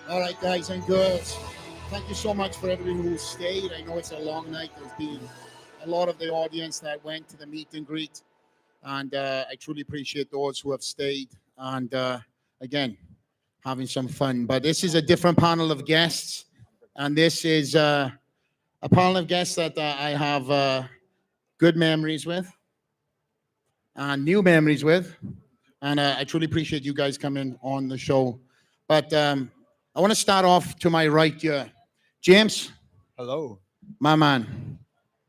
All right, guys and girls, thank you so much for everyone who stayed. I know it's a long night. There's been a lot of the audience that went to the meet and greet, and I truly appreciate those who have stayed and again having some fun. But this is a different panel of guests, and this is a panel of guests that I have good memories with and new memories with, and I truly appreciate you guys coming on the show. But I want to start off to my right here, James, Hello. my man. Thanks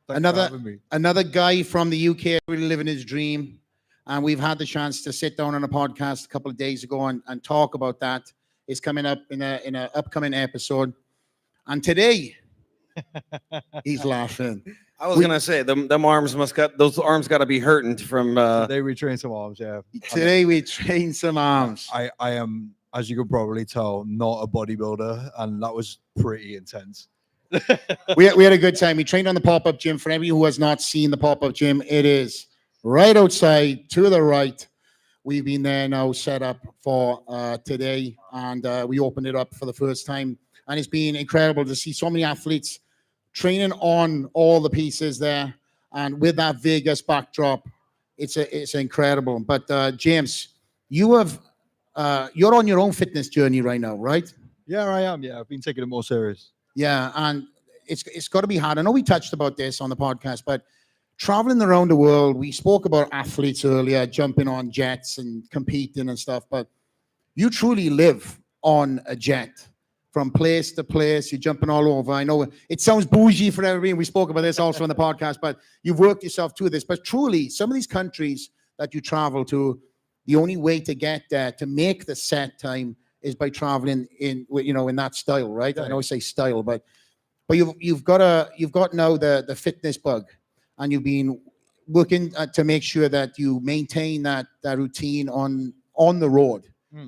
for Another having me. another guy from the UK really living his dream, and we've had the chance to sit down on a podcast a couple of days ago and talk about that. It's coming up in a upcoming episode, and today he's laughing. I was gonna say them arms must got those arms got to be hurting from. Today we train some arms, yeah. Today we train some arms. I am, as you could probably tell, not a bodybuilder, and that was pretty intense. We had a good time. We trained on the pop-up gym. For everyone who has not seen the pop-up gym, it is right outside to the right. We've been there now set up for today, and we opened it up for the first time. And it's been incredible to see so many athletes training on all the pieces there. And with that Vegas backdrop, it's incredible. But James, you're on your own fitness journey right now, right? Yeah, I am. Yeah, I've been taking it more serious. Yeah, and it's got to be hard. I know we touched about this on the podcast, but traveling around the world, we spoke about athletes earlier, jumping on jets and competing and stuff, but you truly live on a jet from place to place. You're jumping all over. I know it sounds bougie for everybody, and we spoke about this also on the podcast, but you've worked yourself through this. But truly, some of these countries that you travel to, the only way to get there, to make the set time, is by traveling in that style, right? I know I say style, but you've got now the fitness bug, and you've been working to make sure that you maintain that routine on the road.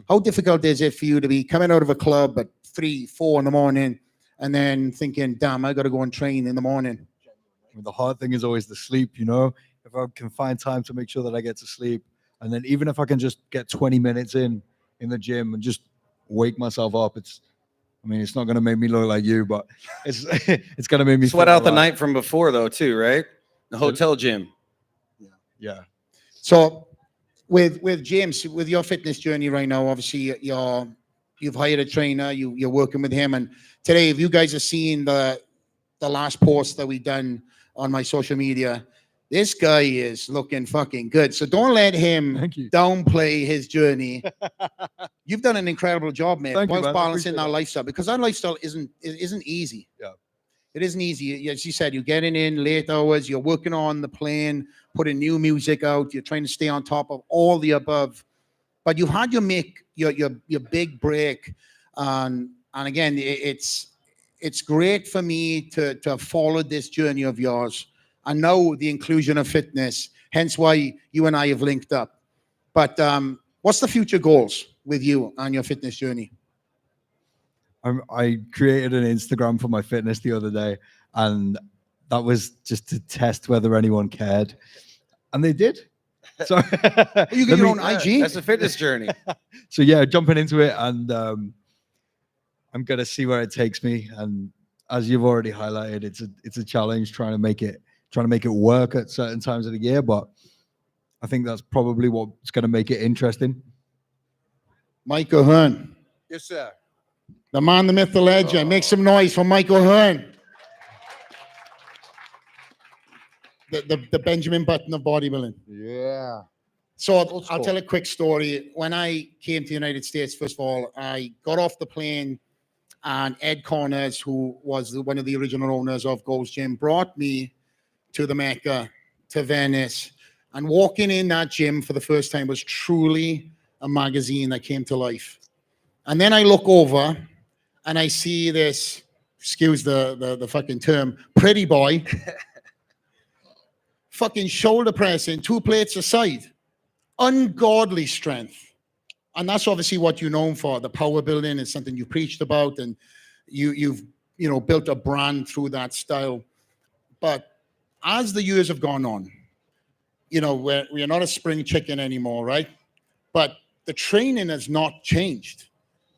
How difficult is it for you to be coming out of a club at 3, 4 in the morning, and then thinking, "Damn, I got to go and train in the morning"? I mean, the hard thing is always the sleep, you know? If I can find time to make sure that I get to sleep, and then even if I can just get 20 minutes in the gym and just wake myself up, it's not going to make me look like you, but it's it's going to make me Sweat feel out the right. night from before though too, right? The hotel gym. Yeah. So with James, with your fitness journey right now, obviously you've hired a trainer, you're working with him, and today, if you guys are seeing the last post that we've done on my social media, this guy is looking fucking good. So don't let him Thank you. downplay his journey. You've done an incredible job, mate, Thank you, whilst man. I balancing appreciate that that. lifestyle, because that lifestyle isn't easy. Yeah. It isn't easy. As you said, you're getting in late hours, you're working on the plane, putting new music out, you're trying to stay on top of all the above. But you've had your big break. And again, it's great for me to have followed this journey of yours. I know the inclusion of fitness, hence why you and I have linked up. But what's the future goals with you and your fitness journey? I created an Instagram for my fitness the other day, and that was just to test whether anyone cared, and they did. So You get your own IG? That's a fitness journey. So yeah, jumping into it, and I'm gonna see where it takes me. And as you've already highlighted, it's a challenge trying to make it work at certain times of the year. But I think that's probably what's gonna make it interesting. Mike O'Hearn, Yes, sir. the man, the myth, the legend. Make some noise for Mike O'Hearn. The Benjamin Button of bodybuilding. Yeah. So Old I'll school. tell a quick story. When I came to the United States, first of all, I got off the plane, and Ed Corners, who was one of the original owners of Gold's Gym, brought me to the Mecca, to Venice. And walking in that gym for the first time was truly a magazine that came to life. And then I look over and I see this, excuse the fucking term, pretty boy, fucking shoulder pressing 2 plates aside. Ungodly strength. And that's obviously what you're known for. The power building is something you preached about, and you've built a brand through that style. But as the years have gone on, we're not a spring chicken anymore, right? But the training has not changed.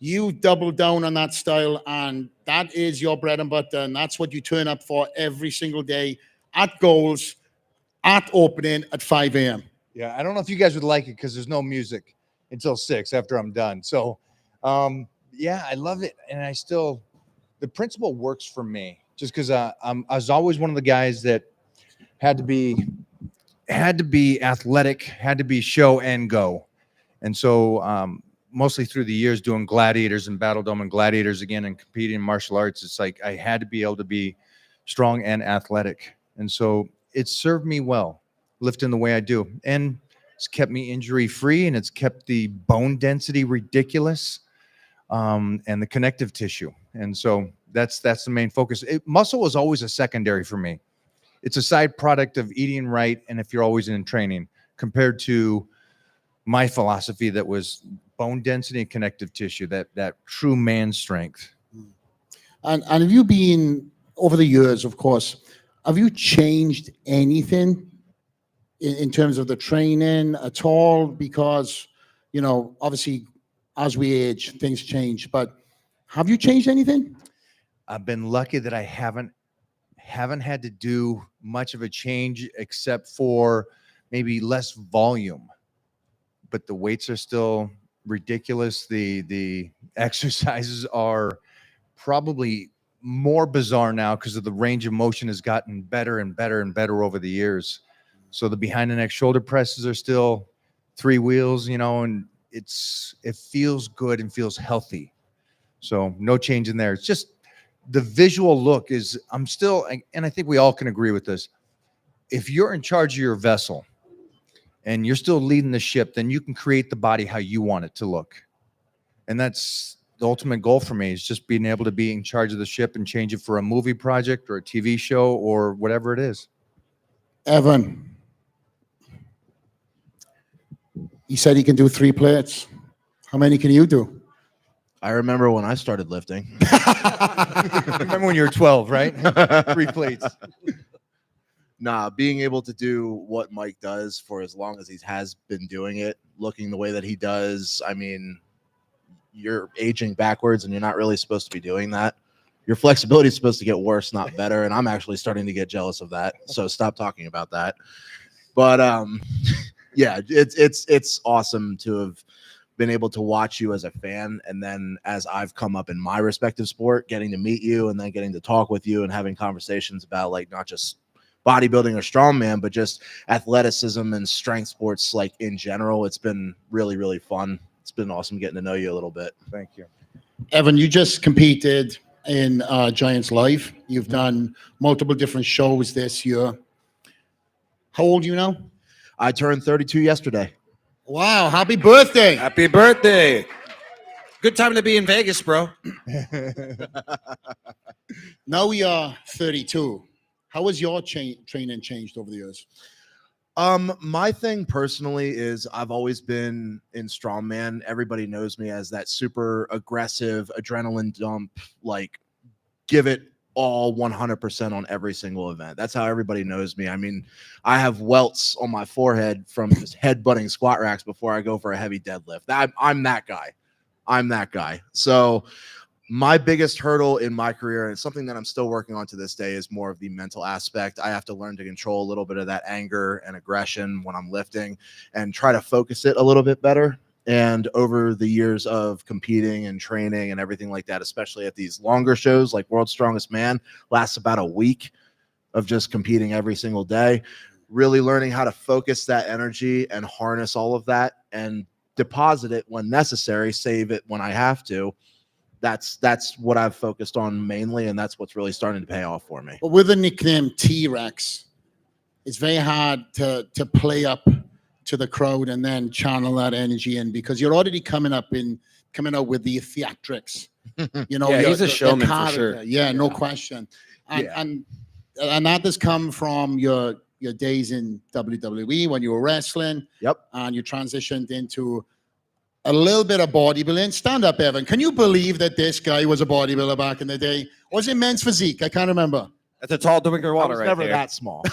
You double down on that style, and that is your bread and butter, and that's what you turn up for every single day at goals, at opening at 5 a.m. Yeah, I don't know if you guys would like it because there's no music until 6 after I'm done. So, yeah, I love it, and the principle works for me just because I was always one of the guys that had to be athletic, had to be show and go, and so mostly through the years doing gladiators and battle dome and gladiators again and competing in martial arts, it's like I had to be able to be strong and athletic, and so it served me well lifting the way I do, and it's kept me injury free, and it's kept the bone density ridiculous, and the connective tissue, and so that's the main focus. Muscle was always a secondary for me. It's a side product of eating right, and if you're always in training, compared to my philosophy that was bone density and connective tissue, that true man strength. And have you been, over the years, of course, have you changed anything in terms of the training at all? Because, obviously, as we age, things change. But have you changed anything? I've been lucky that I haven't had to do much of a change except for maybe less volume. But the weights are still ridiculous. The exercises are probably more bizarre now because of the range of motion has gotten better and better and better over the years. So the behind the neck shoulder presses are still 3 wheels, and it feels good and feels healthy. So no change in there. It's just the visual look is, I'm still, and I think we all can agree with this. If you're in charge of your vessel and you're still leading the ship, then you can create the body how you want it to look. And that's the ultimate goal for me, is just being able to be in charge of the ship and change it for a movie project or a TV show or whatever it is. Evan, he said he can do 3 plates. How many can you do? I remember when I started lifting. Remember when you were 12, right? 3 plates. Nah, being able to do what Mike does for as long as he has been doing it, looking the way that he does, I mean, you're aging backwards and you're not really supposed to be doing that. Your flexibility is supposed to get worse, not better. And I'm actually starting to get jealous of that. So stop talking about that. But yeah, it's awesome to have been able to watch you as a fan, and then as I've come up in my respective sport, getting to meet you and then getting to talk with you and having conversations about, like, not just bodybuilding or strongman, but just athleticism and strength sports, like, in general. It's been really, really fun. It's been awesome getting to know you a little bit. Thank you. Evan, you just competed in Giants Live. You've done multiple different shows this year. How old are you now? I turned 32 yesterday. Wow, happy birthday. Happy birthday. Good time to be in Vegas, bro. Now we are 32. How has your training changed over the years? My thing personally is I've always been in strongman. Everybody knows me as that super aggressive adrenaline dump, like, give it all 100% on every single event. That's how everybody knows me. I mean, I have welts on my forehead from just headbutting squat racks before I go for a heavy deadlift. I'm that guy. So my biggest hurdle in my career, and it's something that I'm still working on to this day, is more of the mental aspect. I have to learn to control a little bit of that anger and aggression when I'm lifting and try to focus it a little bit better. And over the years of competing and training and everything like that, especially at these longer shows like World's Strongest Man, lasts about a week of just competing every single day, really learning how to focus that energy and harness all of that and deposit it when necessary, save it when I have to. That's what I've focused on mainly, and that's what's really starting to pay off for me. But with the nickname T-Rex, it's very hard to play up to the crowd and then channel that energy in, because you're already coming out with the theatrics. Yeah, he's a showman for sure. Yeah, no question. And that has come from your days in WWE when you were wrestling. Yep. And you transitioned into a little bit of bodybuilding. Stand up, Evan. Can you believe that this guy was a bodybuilder back in the day? Or was it men's physique? I can't remember. That's a tall drinker of I water was right never there. that small.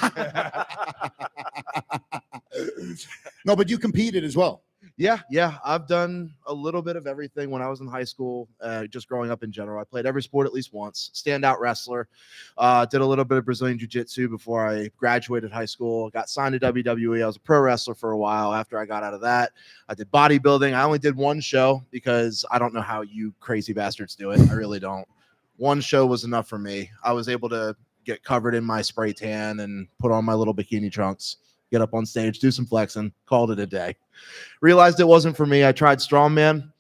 No, but you competed as well. Yeah. I've done a little bit of everything when I was in high school, just growing up in general. I played every sport at least once. Standout wrestler. Did a little bit of Brazilian Jiu-Jitsu before I graduated high school. Got signed to WWE. I was a pro wrestler for a while. After I got out of that, I did bodybuilding. I only did one show because I don't know how you crazy bastards do it. I really don't. One show was enough for me. I was able to get covered in my spray tan and put on my little bikini trunks, get up on stage, do some flexing, called it a day. Realized it wasn't for me. I tried Strongman,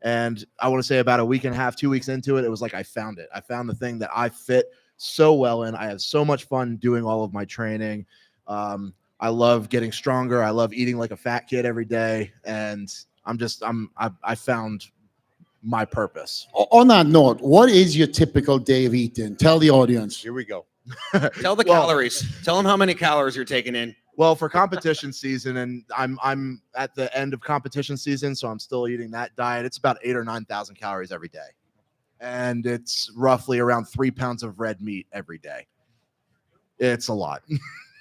and I want to say about a week and a half, 2 weeks into it, it was like I found it. I found the thing that I fit so well in. I have so much fun doing all of my training. I love getting stronger. I love eating like a fat kid every day, and I found my purpose. On that note, what is your typical day of eating? Tell the audience. Here we go. Tell the Well- calories. Tell them how many calories you're taking in. Well, for competition season, and I'm at the end of competition season, so I'm still eating that diet. It's about 8,000 or 9,000 calories every day, and it's roughly around 3 pounds of red meat every day. It's a lot.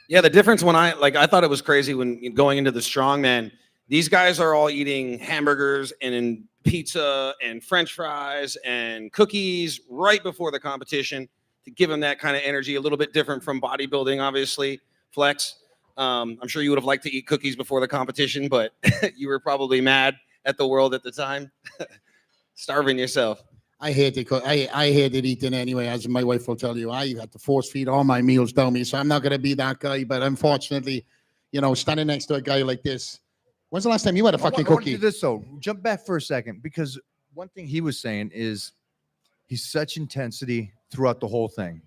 Yeah, the difference when I thought it was crazy when going into the strongman, these guys are all eating hamburgers and pizza and French fries and cookies right before the competition to give them that kind of energy, a little bit different from bodybuilding, obviously, flex. I'm sure you would have liked to eat cookies before the competition, but you were probably mad at the world at the time, starving yourself. I hated I hated eating anyway, as my wife will tell you. I had to force feed all my meals down me, so I'm not going to be that guy. But unfortunately, standing next to a guy like this. When's the last time you had a fucking I want to cookie? do this though. Jump back for a second, because one thing he was saying is he's such intensity throughout the whole thing.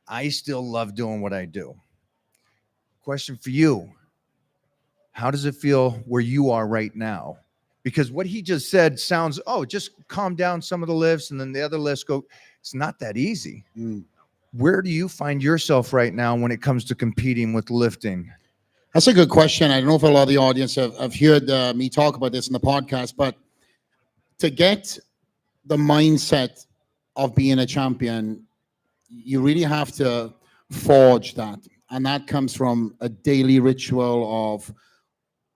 I still love doing what I do. Question for you. How does it feel where you are right now? Because what he just said sounds, just calm down some of the lifts and then the other lifts go. It's not that easy. Where do you find yourself right now when it comes to competing with lifting? That's a good question. I don't know if a lot of the audience have heard me talk about this in the podcast, but to get the mindset of being a champion, you really have to forge that. And that comes from a daily ritual of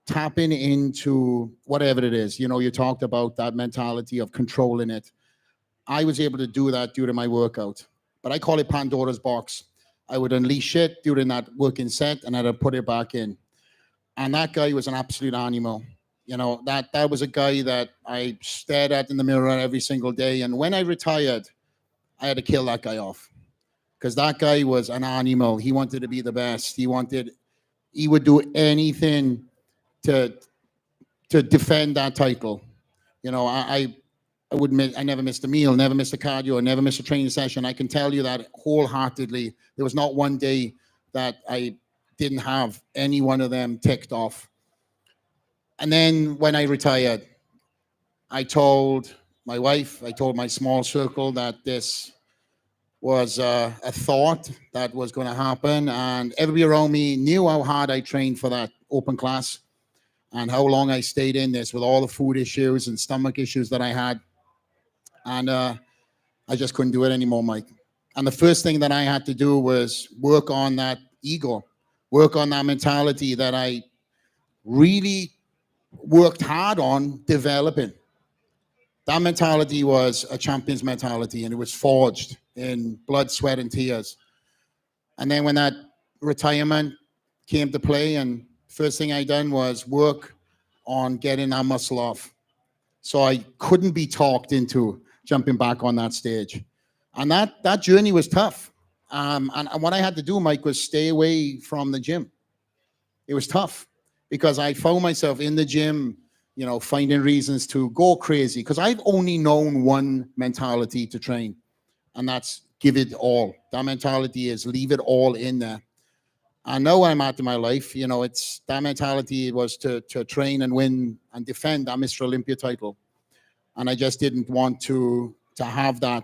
tapping into whatever it is. You talked about that mentality of controlling it. I was able to do that during my workout, but I call it Pandora's box. I would unleash it during that working set, and I'd put it back in. And that guy was an absolute animal. That was a guy that I stared at in the mirror every single day. And when I retired, I had to kill that guy off, because that guy was an animal. He wanted to be the best. He would do anything to defend that title. I never missed a meal, never missed a cardio, never missed a training session. I can tell you that wholeheartedly. There was not one day that I didn't have any one of them ticked off. And then when I retired, I told my wife, I told my small circle that this was a thought that was going to happen. And everybody around me knew how hard I trained for that open class and how long I stayed in this with all the food issues and stomach issues that I had. And I just couldn't do it anymore, Mike. And the first thing that I had to do was work on that ego, work on that mentality that I really worked hard on developing. That mentality was a champion's mentality, and it was forged in blood, sweat, and tears. And then when that retirement came to play, and first thing I done was work on getting that muscle off. So I couldn't be talked into jumping back on that stage. And that journey was tough. And what I had to do, Mike, was stay away from the gym. It was tough because I found myself in the gym, finding reasons to go crazy, because I've only known one mentality to train, and that's give it all. That mentality is leave it all in there. I know I'm at in my life, it's that mentality was to train and win and defend that Mr. Olympia title. And I just didn't want to have that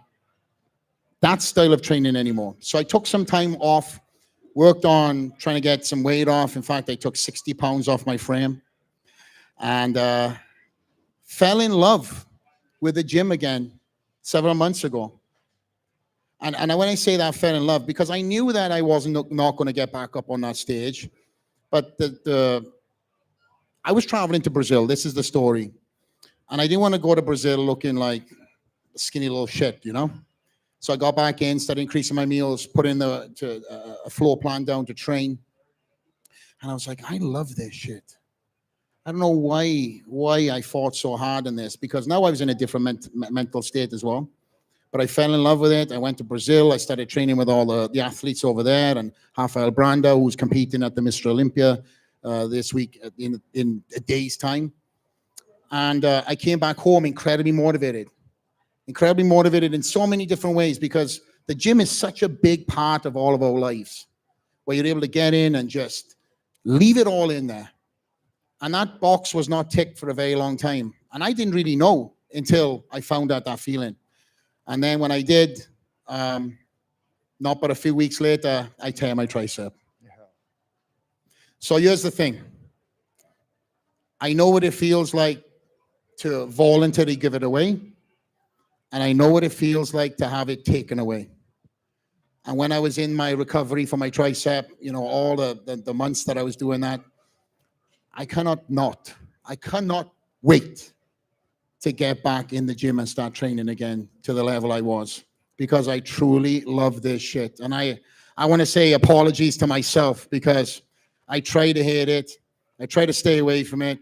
style of training anymore. So I took some time off, worked on trying to get some weight off. In fact, I took 60 pounds off my frame and fell in love with the gym again several months ago. And when I say that I fell in love, because I knew that I wasn't not going to get back up on that stage, but I was traveling to Brazil. This is the story. And I didn't want to go to Brazil looking like a skinny little shit, you know? So I got back in, started increasing my meals, put in a floor plan down to train. And I was like, I love this shit. I don't know why I fought so hard in this, because now I was in a different mental state as well. But I fell in love with it. I went to Brazil. I started training with all the athletes over there, and Rafael Branda, who's competing at the Mr. Olympia this week in a day's time. And I came back home incredibly motivated in so many different ways, because the gym is such a big part of all of our lives, where you're able to get in and just leave it all in there. And that box was not ticked for a very long time. And I didn't really know until I found out that feeling. And then when I did, not but a few weeks later, I tear my tricep. Yeah. So here's the thing. I know what it feels like to voluntarily give it away. And I know what it feels like to have it taken away. And when I was in my recovery for my tricep, you know, all the months that I was doing that, I cannot wait to get back in the gym and start training again to the level I was, because I truly love this shit. And I want to say apologies to myself, because I try to hate it. I try to stay away from it,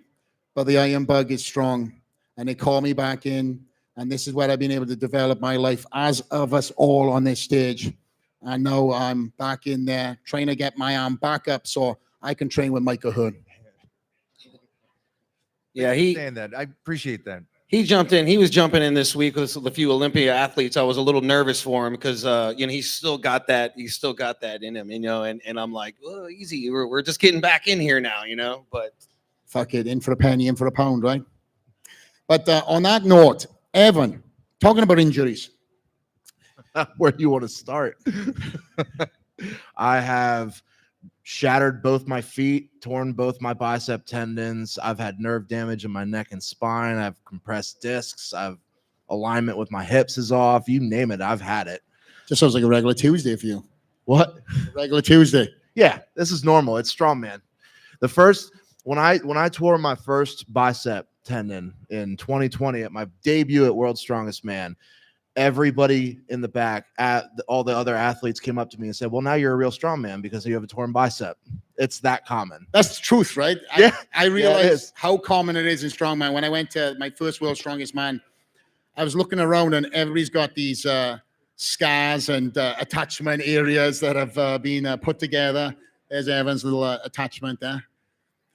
but the iron bug is strong, and they call me back in. And this is what I've been able to develop my life as of us all on this stage. And now I'm back in there trying to get my arm back up so I can train with Micah Hood. Yeah, I appreciate that. He jumped in. He was jumping in this week with a few Olympia athletes. I was a little nervous for him because you know, he's still got that in him, you know. And I'm like, oh, easy. We're just getting back in here now, you know. But fuck it, in for a penny, in for a pound, right? But on that note, Evan, talking about injuries. Where do you want to start? I have shattered both my feet, torn both my bicep tendons. I've had nerve damage in my neck and spine. I've compressed discs. I've alignment with my hips is off. You name it, I've had it. Just sounds like a regular Tuesday for you. What? Regular Tuesday. Yeah, this is normal. It's Strongman. When I tore my first bicep tendon in 2020 at my debut at World's Strongest Man, everybody in the back, all the other athletes came up to me and said, well, now you're a real strongman because you have a torn bicep. It's that common. That's the truth, right? Yeah. I realized how common it is in strongman. When I went to my first World's Strongest Man, I was looking around and everybody's got these scars and attachment areas that have been put together. There's Evan's little attachment there.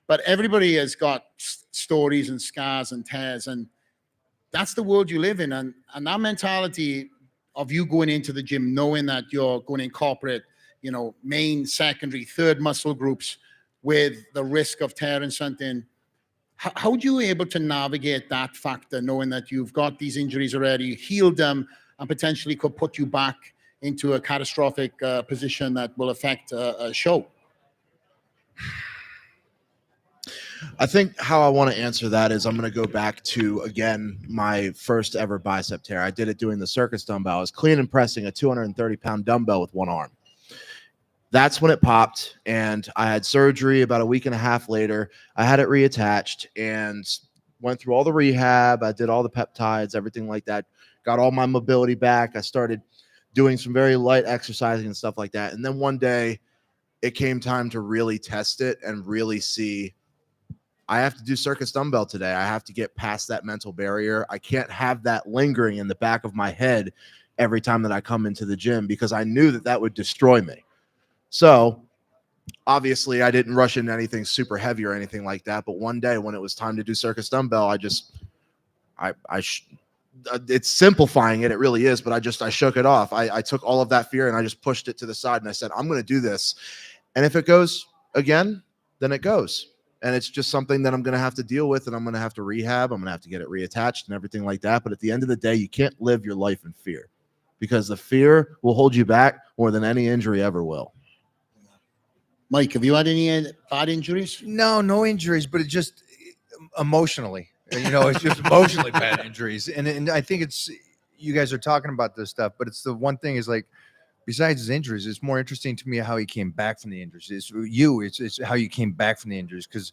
But everybody has got stories and scars and tears, and that's the world you live in. And that mentality of you going into the gym, knowing that you're going to incorporate, you know, main, secondary, third muscle groups with the risk of tearing something. How are you able to navigate that factor, knowing that you've got these injuries already, healed them, and potentially could put you back into a catastrophic position that will affect a show? I think how I want to answer that is I'm going to go back to, again, my first ever bicep tear. I did it doing the circus dumbbell. I was clean and pressing a 230-pound dumbbell with one arm. That's when it popped, and I had surgery about a week and a half later. I had it reattached and went through all the rehab. I did all the peptides, everything like that, got all my mobility back. I started doing some very light exercising and stuff like that. And then one day it came time to really test it and really see, I have to do circus dumbbell today. I have to get past that mental barrier. I can't have that lingering in the back of my head every time that I come into the gym, because I knew that that would destroy me. So obviously I didn't rush into anything super heavy or anything like that. But one day when it was time to do circus dumbbell, it's simplifying it. It really is. But I shook it off. I took all of that fear and I just pushed it to the side and I said, I'm going to do this. And if it goes again, then it goes. And it's just something that I'm going to have to deal with, and I'm going to have to rehab. I'm going to have to get it reattached and everything like that. But at the end of the day, you can't live your life in fear, because the fear will hold you back more than any injury ever will. Mike, have you had any bad injuries? No injuries, but it just emotionally, you know, it's just emotionally bad injuries. And I think it's, you guys are talking about this stuff, but it's the one thing is like, besides his injuries, it's more interesting to me how he came back from the injuries. It's how you came back from the injuries, because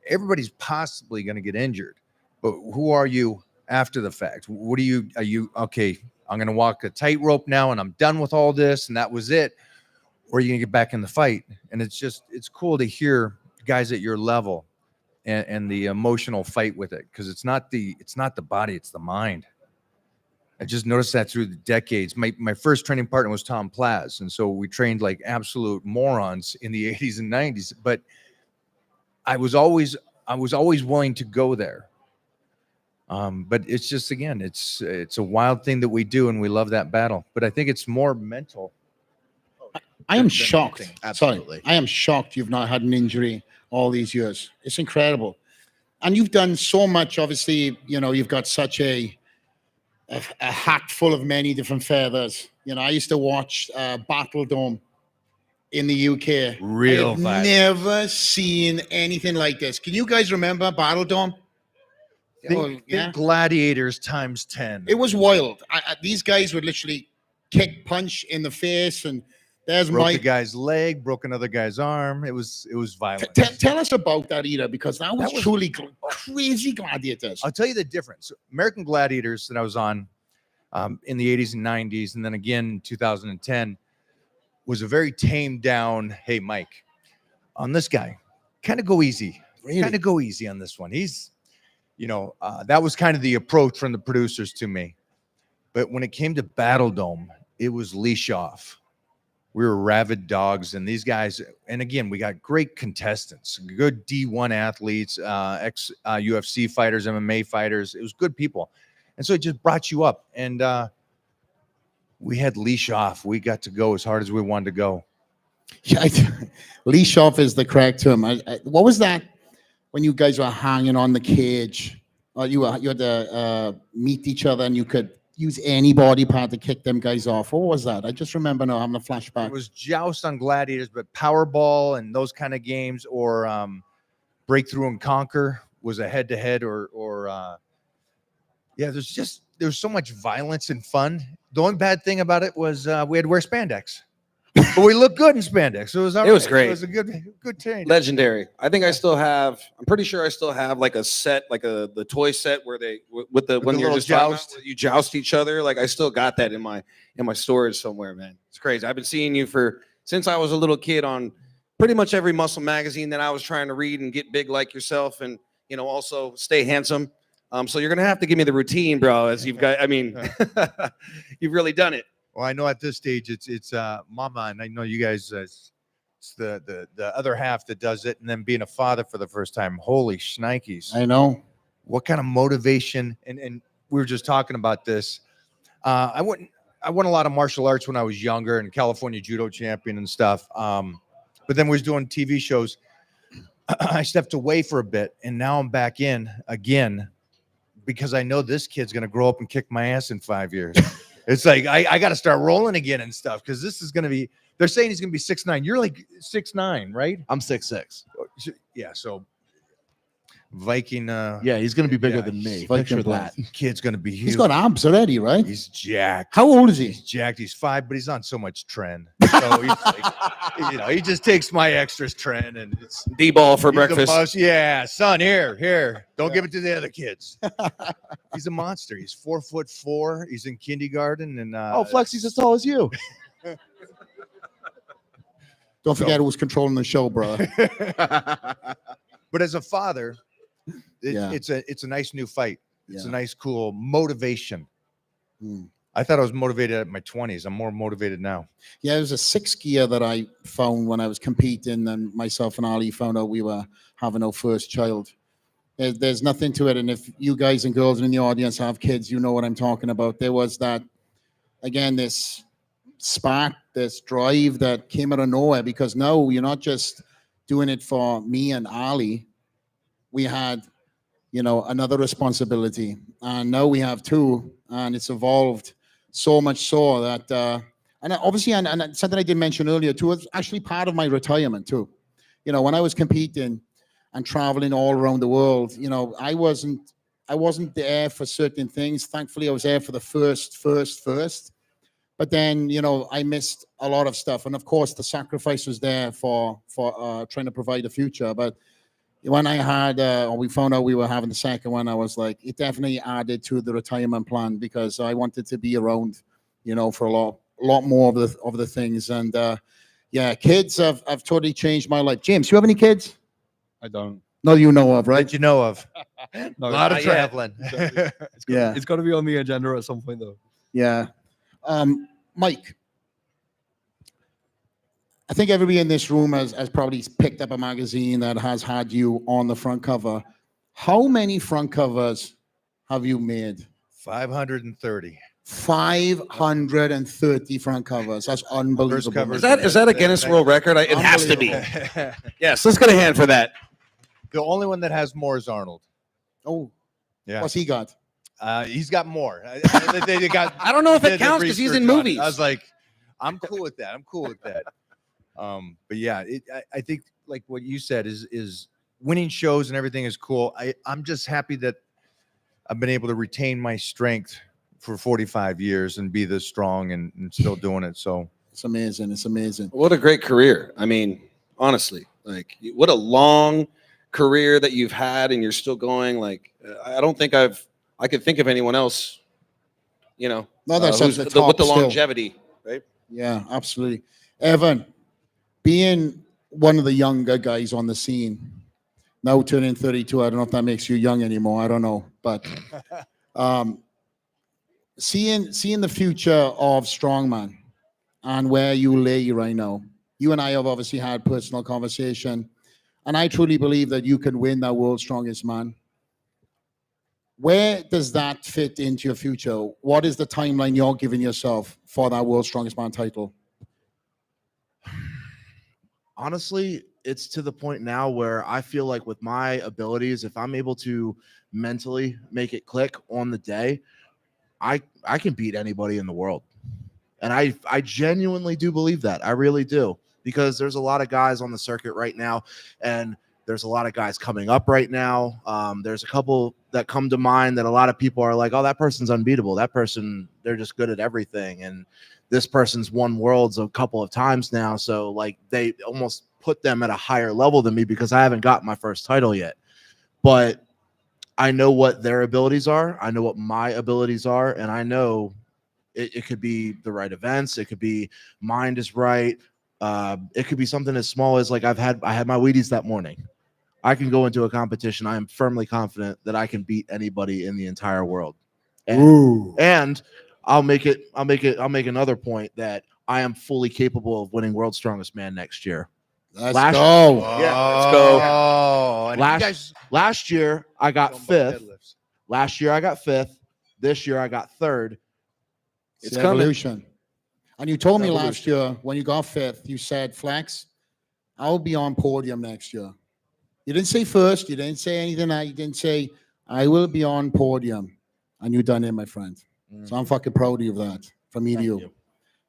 everybody's possibly going to get injured, but who are you after the fact? What are you okay? I'm going to walk a tightrope now and I'm done with all this and that was it. Or are you going to get back in the fight? And it's cool to hear guys at your level and the emotional fight with it. Cause it's not the body, it's the mind. I just noticed that through the decades. My first training partner was Tom Plaz. And so we trained like absolute morons in the 80s and 90s, but I was always willing to go there. But it's just, again, it's a wild thing that we do, and we love that battle. But I think it's more mental. I am than shocked. anything. Absolutely. Sorry, I am shocked you've not had an injury all these years. It's incredible. And you've done so much. Obviously, you've got such a hat full of many different feathers. I used to watch Battle Dome in the UK. Real I've vibe. never seen anything like this. Can you guys remember Battle Dome? Think Gladiators times 10. It was wild. These guys would literally kick, punch in the face, and there's Broke my. the guy's leg, broke another guy's arm. It was violent. Tell us about that, Ida, because that was was- truly crazy Gladiators. I'll tell you the difference. American Gladiators that I was on in the 80s and 90s, and then again in 2010, was a very tamed down, hey, Mike, on this guy, kind of go easy. Really? Kind of go easy on this one. He's, that was kind of the approach from the producers to me. But when it came to Battle Dome, it was leash off. We were rabid dogs, and these guys, and again, we got great contestants, good D1 athletes, ex UFC fighters, MMA fighters. It was good people. And so it just brought you up. And we had leash off. We got to go as hard as we wanted to go. Yeah, leash off is the correct term. What was that when you guys were hanging on the cage? You had to meet each other, and you could use any body part to kick them guys off. What was that? I just remember now having a flashback. It was joust on Gladiators, but Powerball and those kind of games, or Breakthrough and Conquer was a head-to-head, or there's so much violence and fun. The only bad thing about it was we had to wear spandex, but we looked good in spandex. So it was all It was right. great. It was a good change. Legendary. I think I'm pretty sure I still have like a set, like the toy set where they with the when you're little just talking about, joust. where you joust each other. Like I still got that in my storage somewhere, man. It's crazy. I've been seeing you since I was a little kid on pretty much every muscle magazine that I was trying to read and get big like yourself, and also stay handsome. So you're gonna have to give me the routine, bro. As you've got, you've really done it. Well, I know at this stage it's mama, and I know you guys. It's the other half that does it, and then being a father for the first time. Holy shnikes! I know. What kind of motivation? And we were just talking about this. I won a lot of martial arts when I was younger, and California judo champion and stuff. But then we was doing TV shows. I stepped away for a bit, and now I'm back in again because I know this kid's gonna grow up and kick my ass in 5 years. It's like I got to start rolling again and stuff because this is gonna be. They're saying he's gonna be 6'9". You're like 6'9", right? I'm 6'6". Yeah. So Viking. Yeah, he's gonna be bigger than me. Viking Picture blood. that. Kid's gonna be huge. He's got abs already, right? He's jacked. How old is he? He's jacked. He's 5, but he's on so much trend. So he's like, he just takes my extras trend, and it's D-ball for he's the breakfast. most- yeah, son, here. Don't give it to the other kids. He's a monster. He's 4'4". He's in kindergarten, and Oh, Flexy's as tall as you. Don't forget who's controlling the show, brother. But as a father, Yeah. it's a nice new fight. It's Yeah. a nice, cool motivation. Mm. I thought I was motivated at my 20s. I'm more motivated now. Yeah, it was a sixth gear that I found when I was competing, and myself and Ali found out we were having our first child. There's nothing to it, and if you guys and girls in the audience have kids, you know what I'm talking about. There was that, again, this spark, this drive that came out of nowhere, because now you're not just doing it for me and Ali. We had, another responsibility, and now we have two, and it's evolved so much so that, and obviously, and something I did mention earlier too, it's actually part of my retirement too. When I was competing and traveling all around the world, I wasn't there for certain things. Thankfully, I was there for the first. But then, I missed a lot of stuff, and of course, the sacrifice was there for trying to provide a future. But when I had, or we found out we were having the second one, I was like, it definitely added to the retirement plan because I wanted to be around, for a lot more of the things. And yeah, kids have totally changed my life. James, you have any kids? I don't. No, you know of, right? That you know of. No, A lot of not yet. traveling. Yeah. It's got to be on the agenda at some point, though. Yeah. Mike, I think everybody in this room has probably picked up a magazine that has had you on the front cover. How many front covers have you made? 530. 530 front covers. That's unbelievable. cover. Is that a Guinness World Record? It has to be. Unbelievable. Yes, let's get a hand for that. The only one that has more is Arnold. Oh, Yeah. what's he got? He's got more. They got, I don't know if did it the counts because he's in research on it. movies. I was like, I'm cool with that. But yeah, I think like what you said is winning shows and everything is cool. I'm just happy that I've been able to retain my strength for 45 years and be this strong and still doing it. So It's amazing. It's amazing. What a great career. I mean, honestly, like what a long career that you've had and you're still going. Like, I don't think I could think of anyone else, No, that's who's at the top with the still. longevity, right? Yeah, absolutely. Evan, being one of the younger guys on the scene, now turning 32, I don't know if that makes you young anymore. I don't know. But seeing the future of Strongman and where you lay right now, you and I have obviously had personal conversation, and I truly believe that you can win that World's Strongest Man. Where does that fit into your future? What is the timeline you're giving yourself for that World's Strongest Man title? Honestly, it's to the point now where I feel like with my abilities, if I'm able to mentally make it click on the day, I can beat anybody in the world. And I genuinely do believe that. I really do. Because there's a lot of guys on the circuit right now, and there's a lot of guys coming up right now. There's a couple that come to mind that a lot of people are like, oh, that person's unbeatable. That person, they're just good at everything. And this person's won worlds a couple of times now. So like they almost put them at a higher level than me because I haven't got my first title yet. But I know what their abilities are. I know what my abilities are. And I know it could be the right events. It could be mind is right. It could be something as small as like I had my Wheaties that morning. I can go into a competition. I am firmly confident that I can beat anybody in the entire world. And I'll make another point that I am fully capable of winning World's Strongest Man next year. Let's Last- go. Yeah, let's go. Oh, and Last- you guys Last year I got don't both fifth. deadlifts. Last year I got fifth. This year I got third. It's It's coming. evolution. And you told me last Evolution. year when you got fifth, you said, Flex, I'll be on podium next year. You didn't say first. You didn't say anything. You didn't say, I will be on podium. And you done it, my friend. So I'm fucking proud of you of that, from me to Thank you. you.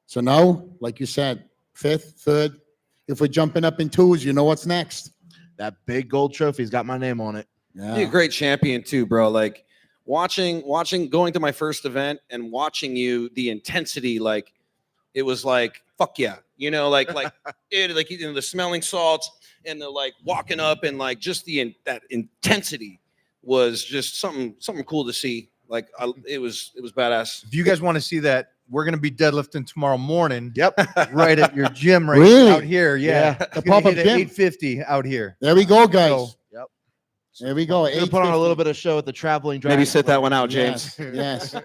So now, like you said, fifth, third. If we're jumping up in twos, you know what's next. That big gold trophy's got my name on it. Yeah. You're a great champion too, bro. Like watching, going to my first event and watching you, the intensity, like it was like, fuck yeah. Like the smelling salts and the like walking up and like just that intensity was just something cool to see. Like it was badass. If you guys want to see that, we're going to be deadlifting tomorrow morning. Yep. Right at your gym right Really? out here. Yeah. The It's gonna pop-up hit at gym. 850 out here. There we go, guys. So, Yep. There we go. We're gonna put on a 850. little bit of show at the traveling dragon. Maybe sit that one out, James. Yes. Yes.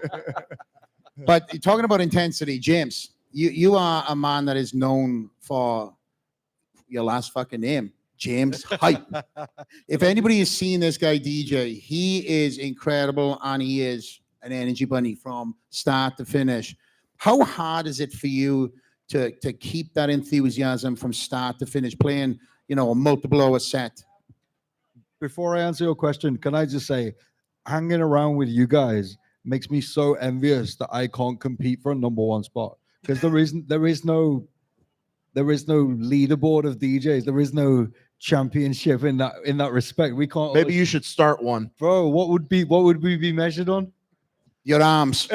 But you're talking about intensity, James. You are a man that is known for your last fucking name, James Hype. If anybody has seen this guy DJ, he is incredible and he is an energy bunny from start to finish. How hard is it for you to keep that enthusiasm from start to finish, playing, a multiple hour set? Before I answer your question, can I just say, hanging around with you guys makes me so envious that I can't compete for a number one spot because there is no leaderboard of DJs. There is no championship in that respect. We can't. Maybe you should start one. bro. What would we be measured on? Your arms.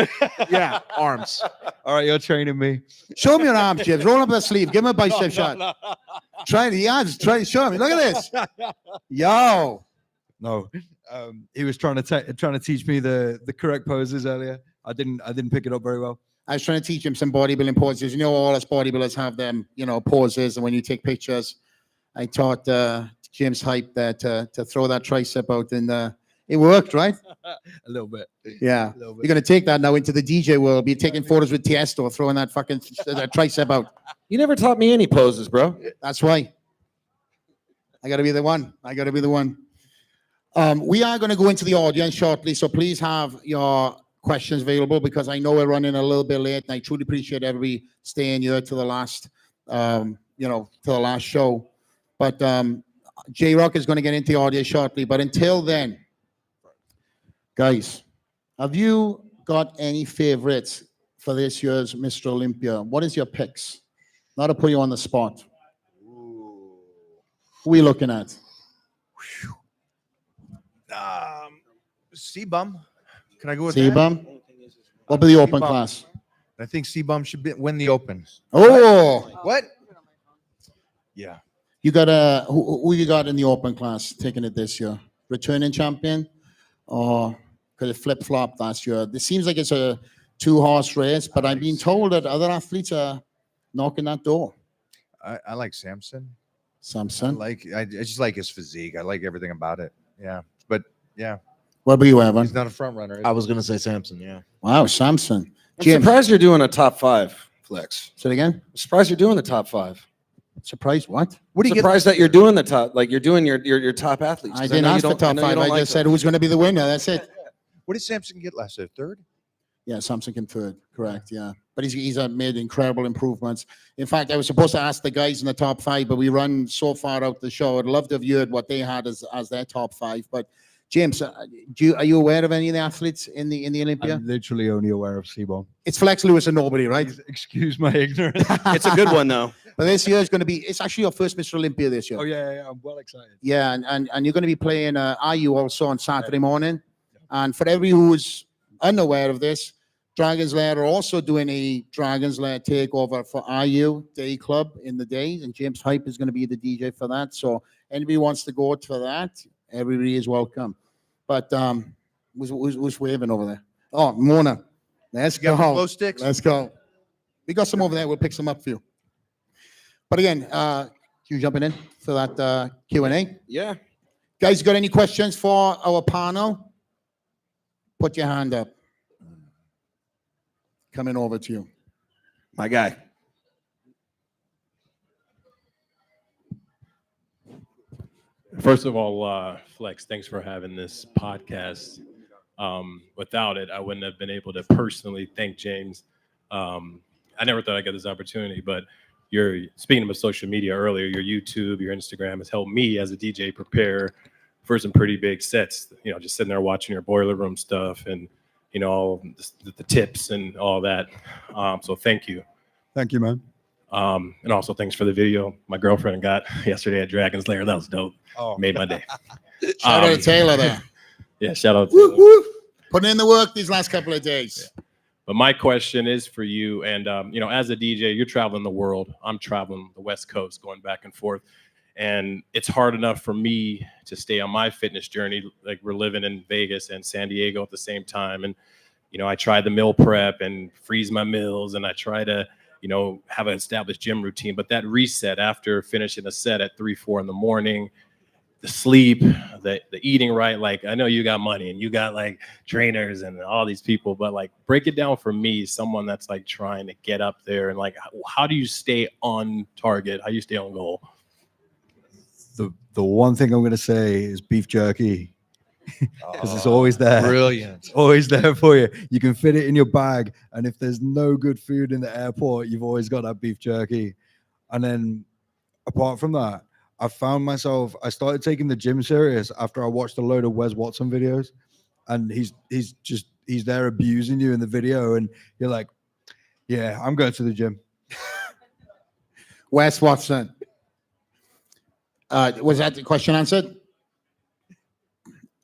Yeah, arms. All right, you're training me. Show me your arms, James. Roll up the sleeve. Give him a bicep shot. Try it. Yeah, just try to show me. Look at this. Yo. No, he was trying to teach me the correct poses earlier. I didn't pick it up very well. I was trying to teach him some bodybuilding poses. You know, all us bodybuilders have them, poses. And when you take pictures, I taught James Hype that to throw that tricep out, and it worked, right? A little bit. Yeah. A little bit. You're going to take that now into the DJ world. Be taking photos with Tiesto, throwing that fucking that tricep out. You never taught me any poses, bro. That's why. I got to be the one. We are going to go into the audience shortly, so please have your questions available because I know we're running a little bit late, and I truly appreciate everybody staying here to the last, to the last show. But J-Rock is going to get into the audience shortly. But until then, guys, have you got any favorites for this year's Mr. Olympia? What is your picks? Not to put you on the spot. Who are we looking at? C-Bum. Can I go with that? C-Bum? What be the open C-Bum. class? I think C-Bum should win the Open. Oh, What? Yeah. you got who you got in the open class taking it this year? Returning champion, or could it flip flop last year? It seems like it's a 2-horse race, but I'm being told that other athletes are knocking that door. I like Samson. Samson, I just like his physique. I like everything about it. Yeah. But yeah, what about you, Evan? he's not a front runner. is I he? was gonna say Samson. Yeah. Wow, Samson. I'm Jim, surprised you're doing a top 5, Flex. say it again. I'm surprised you're doing the top 5. Surprised? What? What do you get? Surprised that you're doing the top, like you're doing your top athletes. I 'cause didn't know you ask for don't- top know you 5. don't I like just said who's going to be the winner. That's it. What did Samson get last year? Third? Yeah, Samson came third. Correct. Yeah, but he's made incredible improvements. In fact, I was supposed to ask the guys in the top 5, but we run so far out the show. I'd love to have heard what they had as their top 5. But James, are you aware of any of the athletes in the Olympia? I'm literally only aware of C-Bum. It's Flex Lewis and nobody, right? Please excuse my ignorance. It's a good one though. But this year is going to be. It's actually your first Mr. Olympia this year. Oh yeah, I'm well excited. Yeah, and you're going to be playing IU also on Saturday morning. And for everyone who's unaware of this, Dragon's Lair are also doing a Dragon's Lair takeover for IU Day Club in the day, and James Hype is going to be the DJ for that. So anybody wants to go to that, everybody is welcome. But who's waving over there? Oh, Mona. Let's You got go. glow sticks? Let's go. We got some over there. We'll pick some up for you. But again, you jumping in for that Q&A? Yeah. Guys, got any questions for our panel? Put your hand up. Coming over to you. My guy. First of all, Flex, thanks for having this podcast. Without it, I wouldn't have been able to personally thank James. I never thought I'd get this opportunity, but you're speaking about social media earlier, your YouTube, your Instagram has helped me as a DJ prepare for some pretty big sets, just sitting there watching your boiler room stuff and, all the tips and all that. So thank you. Thank you, man. And also thanks for the video my girlfriend got yesterday at Dragon's Lair. That was dope. Oh, Made my day. Shout out to Taylor there. Yeah, shout out to Woo, Taylor. woo. Putting in the work these last couple of days. But my question is for you. And, as a DJ, you're traveling the world. I'm traveling the West Coast, going back and forth. And it's hard enough for me to stay on my fitness journey. Like we're living in Vegas and San Diego at the same time. And, I try the meal prep and freeze my meals. And I try to, have an established gym routine. But that reset after finishing a set at 3, 4 in the morning, the sleep, the eating right. Like, I know you got money and you got like trainers and all these people, but like break it down for me, someone that's like trying to get up there and like, how do you stay on target? How do you stay on goal? The one thing I'm going to say is beef jerky, because it's always there. Brilliant. It's always there for you. You can fit it in your bag, and if there's no good food in the airport, you've always got that beef jerky. And then, apart from that, I found myself. I started taking the gym serious after I watched a load of Wes Watson videos, and he's there abusing you in the video, and you're like, yeah, I'm going to the gym. Wes Watson. Was that the question answered?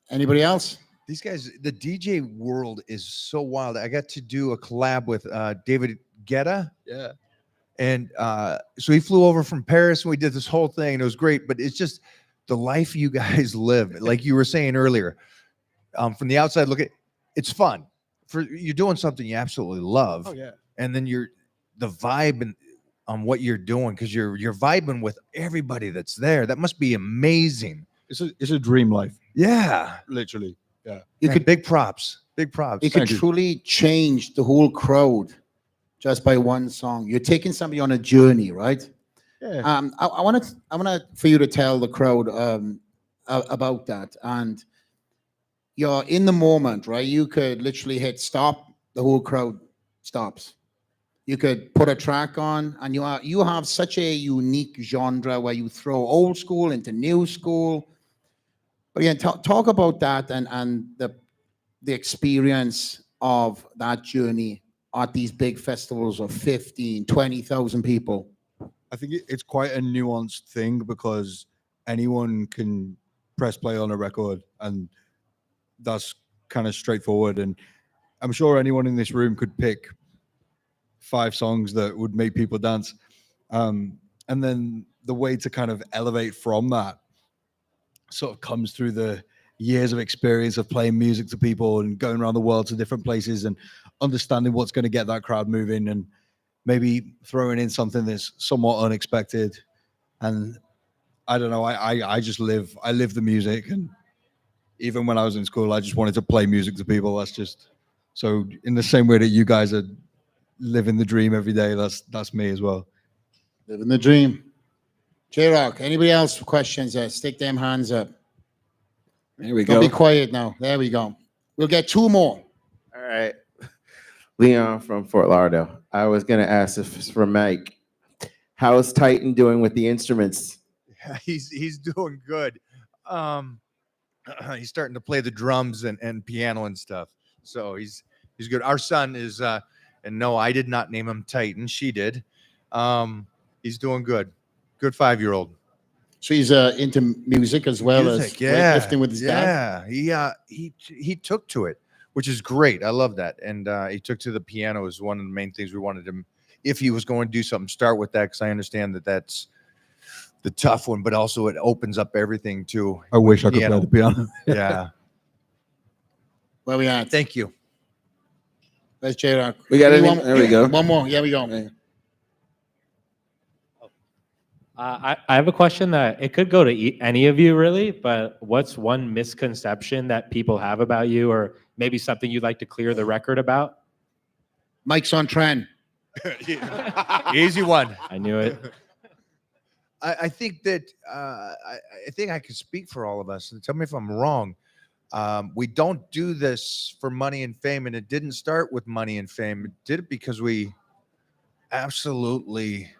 Anybody else? These guys, the DJ world is so wild. I got to do a collab with David Guetta. Yeah. And so he flew over from Paris and we did this whole thing and it was great. But it's just the life you guys live, like you were saying earlier. From the outside, it's fun. You're doing something you absolutely love. Oh yeah. And then the vibe and on what you're doing, because you're vibing with everybody that's there. That must be amazing. It's a dream life, Yeah. literally. You Man, could big props. Big props. you could Thank you. truly change the whole crowd just by one song. You're taking somebody on a journey, right? Yeah. I want for you to tell the crowd about that. And you're in the moment, right? You could literally hit stop, the whole crowd stops. You could put a track on, and you have such a unique genre where you throw old school into new school. But again, talk about that and the experience of that journey at these big festivals of 15, 20,000 people. I think it's quite a nuanced thing because anyone can press play on a record, and that's kind of straightforward. And I'm sure anyone in this room could pick 5 songs that would make people dance. And then the way to kind of elevate from that sort of comes through the years of experience of playing music to people and going around the world to different places and understanding what's going to get that crowd moving, and maybe throwing in something that's somewhat unexpected. And I don't know, I live the music, and even when I was in school, I just wanted to play music to people. That's just so in the same way that you guys are living the dream every day, that's me as well. Living the dream. J-Rock, anybody else with questions? Stick them hands up. There we Don't go. be quiet now. There we go. We'll get 2 more. All right. Leon from Fort Lauderdale. I was going to ask if it's for Mike. How is Titan doing with the instruments? He's doing good. He's starting to play the drums and piano and stuff. So he's good. Our son is and no, I did not name him Titan. She did. He's doing good. Good 5-year-old. So he's into music as well as weightlifting with his dad. Yeah, he took to it, which is great. I love that. And he took to the piano is one of the main things we wanted him. If he was going to do something, start with that, because I understand that that's the tough one, but also it opens up everything too. I wish I could Piano. play the piano. Yeah. Where we at? Thank you. That's J-Rock. We got it. One- There we go. One more. Yeah, we go. I have a question that it could go to any of you really, but what's one misconception that people have about you, or maybe something you'd like to clear the record about? Mike's on trend. Easy one. I knew it. I think that I think I can speak for all of us. And tell me if I'm wrong. We don't do this for money and fame, and it didn't start with money and fame. It did it because we absolutely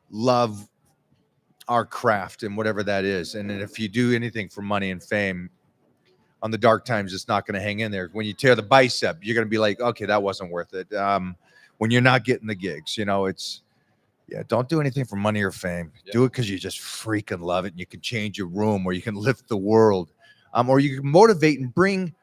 love our craft and whatever that is. And then if you do anything for money and fame, on the dark times, it's not going to hang in there. When you tear the bicep, you're going to be like, okay, that wasn't worth it. When you're not getting the gigs, don't do anything for money or fame. Yeah. Do it because you just freaking love it, and you can change your room, or you can lift the world, or you can motivate and bring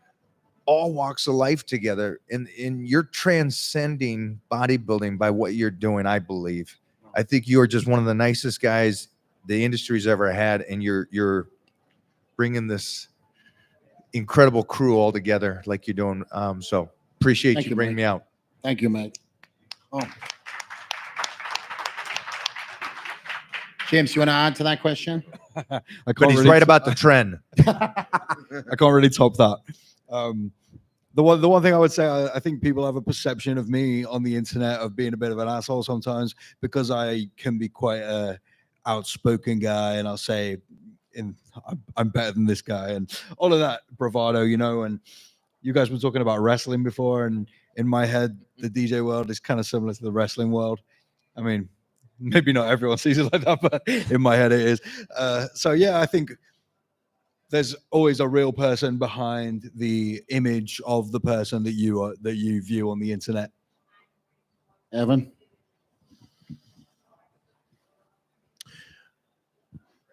all walks of life together. And you're transcending bodybuilding by what you're doing. I believe. I think you are just one of the nicest guys the industry's ever had, and you're bringing this incredible crew all together like you're doing. So appreciate Thank you you, bringing Mike. me out. Thank you, Mike. Oh. James, you want to add to that question? I But can't he's really right about the trend. I can't really top that. The one thing I would say, I think people have a perception of me on the internet of being a bit of an asshole sometimes, because I can be quite a outspoken guy, and I'll say, I'm better than this guy, and all of that bravado, And you guys were talking about wrestling before, and in my head, the DJ world is kind of similar to the wrestling world. I mean, maybe not everyone sees it like that, but in my head it is. So yeah, I think there's always a real person behind the image of the person that you view on the internet. Evan?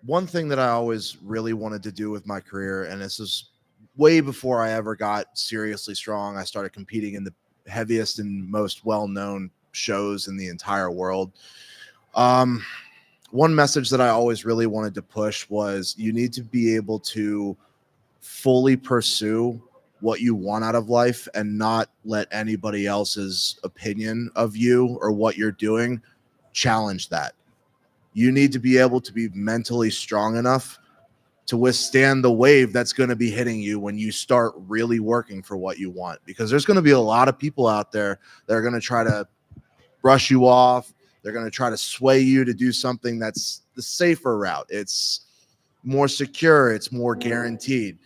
One thing that I always really wanted to do with my career, and this is way before I ever got seriously strong. I started competing in the heaviest and most well-known shows in the entire world. One message that I always really wanted to push was you need to be able to fully pursue what you want out of life and not let anybody else's opinion of you or what you're doing challenge that. You need to be able to be mentally strong enough to withstand the wave that's going to be hitting you when you start really working for what you want, because there's going to be a lot of people out there that are going to try to brush you off. They're going to try to sway you to do something that's the safer route. It's more secure. It's more guaranteed.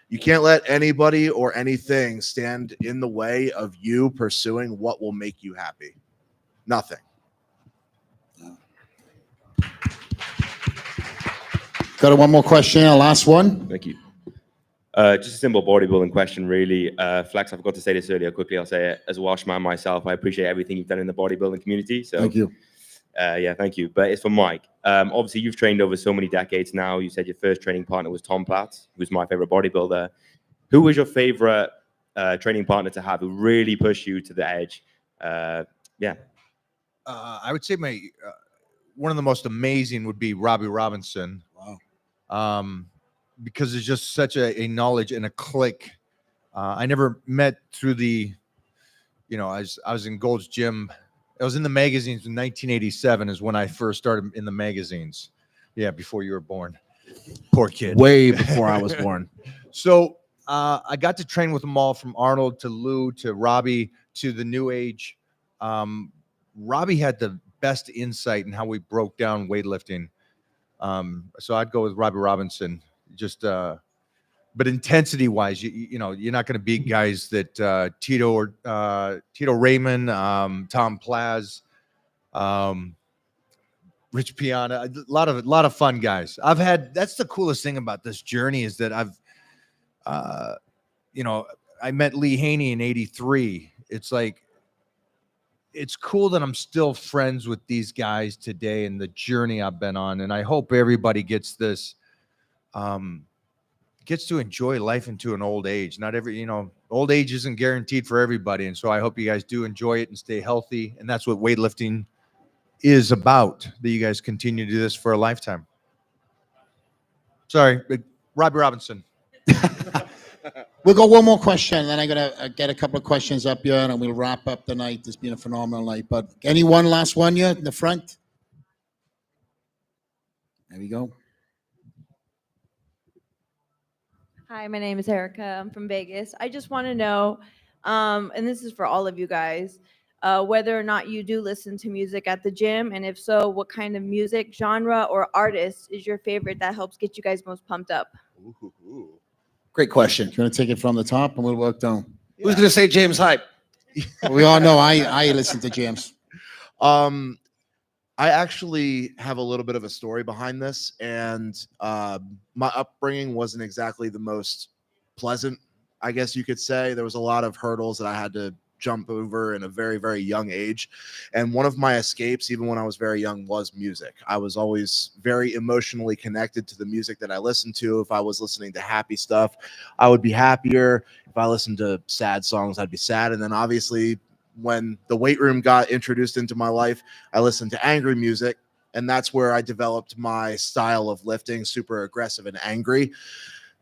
You can't let anybody or anything stand in the way of you pursuing what will make you happy. Nothing. Got one more question, a last one. Thank you. Just a simple bodybuilding question, really. Flex, I forgot to say this earlier. Quickly, I'll say it. As a Welshman myself, I appreciate everything you've done in the bodybuilding community. So, Thank you. Yeah, thank you. But it's for Mike. Obviously, you've trained over so many decades now. You said your first training partner was Tom Platt, who's my favorite bodybuilder. Who was your favorite training partner to have who really pushed you to the edge? Yeah. I would say my one of the most amazing would be Robbie Robinson. Wow. Because it's just such a knowledge and a click. I never met through the, I was in Gold's Gym. I was in the magazines in 1987 is when I first started in the magazines. Yeah, before you were born. Poor kid. Way before I was born. So I got to train with them all, from Arnold to Lou to Robbie to the New Age. Robbie had the best insight in how we broke down weightlifting. So I'd go with Robbie Robinson. Just, but intensity-wise, you're not going to beat guys that Tito Raymond, Tom Plaz, Rich Piana, a lot of fun guys. That's the coolest thing about this journey is that I met Lee Haney in '83. It's like, it's cool that I'm still friends with these guys today and the journey I've been on. And I hope everybody gets this, gets to enjoy life into an old age. Not every, old age isn't guaranteed for everybody. And so I hope you guys do enjoy it and stay healthy. And that's what weightlifting is about, that you guys continue to do this for a lifetime. Sorry, but Robbie Robinson. We'll go one more question, and then I'm going to get a couple of questions up here, and we'll wrap up the night. It's been a phenomenal night. But any one last one here in the front? There we go. Hi, my name is Erica. I'm from Vegas. I just want to know, and this is for all of you guys, whether or not you do listen to music at the gym, and if so, what kind of music, genre, or artist is your favorite that helps get you guys most pumped up? Ooh. Great question. You want to take it from the top, and we'll work down. Who's going to say James Hype? We all know I listen to James. I actually have a little bit of a story behind this, and my upbringing wasn't exactly the most pleasant, I guess you could say. There was a lot of hurdles that I had to jump over in a very, very young age. And one of my escapes, even when I was very young, was music. I was always very emotionally connected to the music that I listened to. If I was listening to happy stuff, I would be happier. If I listened to sad songs, I'd be sad. And then obviously, when the weight room got introduced into my life, I listened to angry music. And that's where I developed my style of lifting, super aggressive and angry.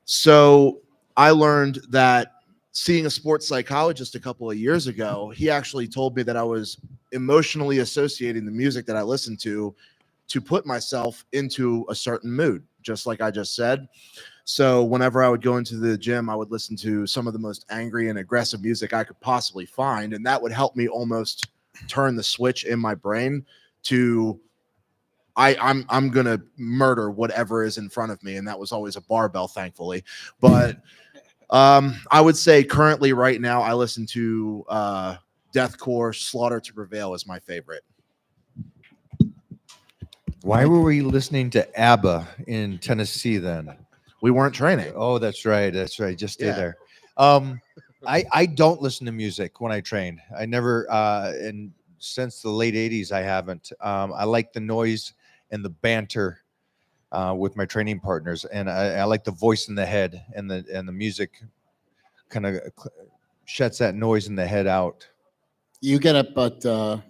So I learned that seeing a sports psychologist a couple of years ago, he actually told me that I was emotionally associating the music that I listened to put myself into a certain mood, just like I just said. So whenever I would go into the gym, I would listen to some of the most angry and aggressive music I could possibly find. And that would help me almost turn the switch in my brain to I'm going to murder whatever is in front of me. And that was always a barbell, thankfully. But I would say currently right now, I listen to Deathcore. Slaughter to Prevail is my favorite. Why were we listening to ABBA in Tennessee then? We weren't training. Oh, that's right. That's right. Just stay Yeah. there. I don't listen to music when I train. I never, and since the late 80s, I haven't. I like the noise and the banter with my training partners, and I like the voice in the head and the music kind of shuts that noise in the head out. You get up at